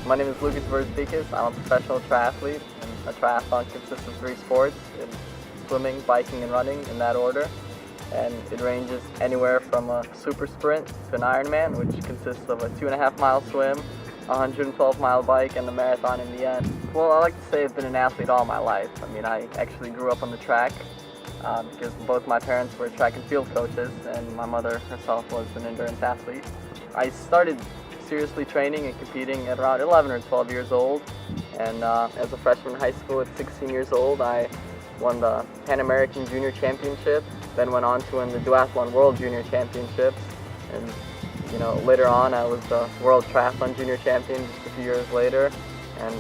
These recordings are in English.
My name is Lukas Verzbicas. I'm a professional triathlete, and a triathlon consists of 3 sports: swimming, biking, and running in that order. And it ranges anywhere from a super sprint to an Ironman, which consists of a 2.5-mile swim, a 112-mile bike, and a marathon in the end. Well, I like to say I've been an athlete all my life. I mean, I actually grew up on the track because both my parents were track and field coaches, and my mother herself was an endurance athlete. I started seriously training and competing at around 11 or 12 years old, and as a freshman in high school at 16 years old, I won the Pan American Junior Championship, then went on to win the Duathlon World Junior Championships, and later on I was the World Triathlon Junior Champion just a few years later, and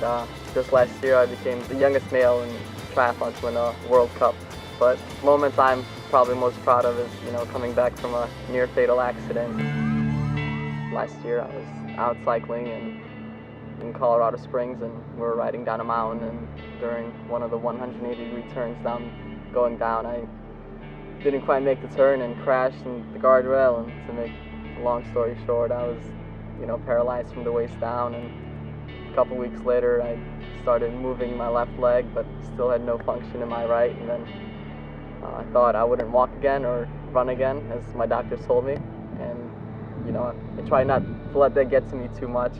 just last year I became the youngest male in triathlon to win a World Cup. But the moment I'm probably most proud of is coming back from a near fatal accident. Last year I was out cycling in Colorado Springs, and we were riding down a mountain, and during one of the 180-degree turns going down, I didn't quite make the turn and crashed in the guardrail. And to make a long story short, I was paralyzed from the waist down, and a couple weeks later I started moving my left leg but still had no function in my right, and then I thought I wouldn't walk again or run again, as my doctors told me, and I tried not to let that get to me too much.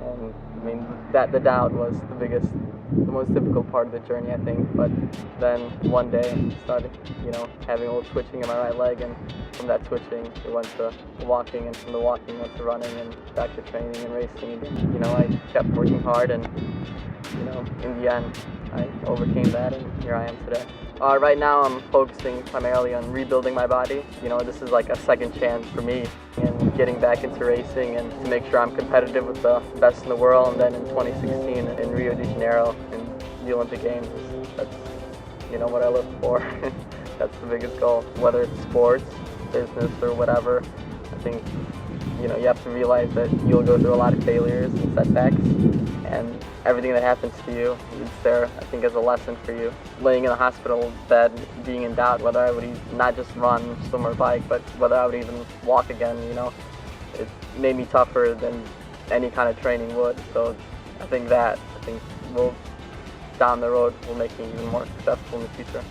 And I mean, the doubt was the most difficult part of the journey, I think. But then one day I started, having a little twitching in my right leg, and from that twitching it went to walking, and from the walking went to running, and back to training and racing again. I kept working hard, and in the end I overcame that, and here I am today. Right now I'm focusing primarily on rebuilding my body. This is like a second chance for me in getting back into racing, and to make sure I'm competitive with the best in the world. And then in 2016 in Rio de Janeiro in the Olympic Games, that's what I live for. That's the biggest goal. Whether it's sports, business, or whatever, I think you have to realize that you'll go through a lot of failures and setbacks, and everything that happens to you is there, I think, as a lesson for you. Laying in a hospital bed, being in doubt whether I would not just run, swim, or bike, but whether I would even walk again, it made me tougher than any kind of training would. So I think will down the road will make me even more successful in the future.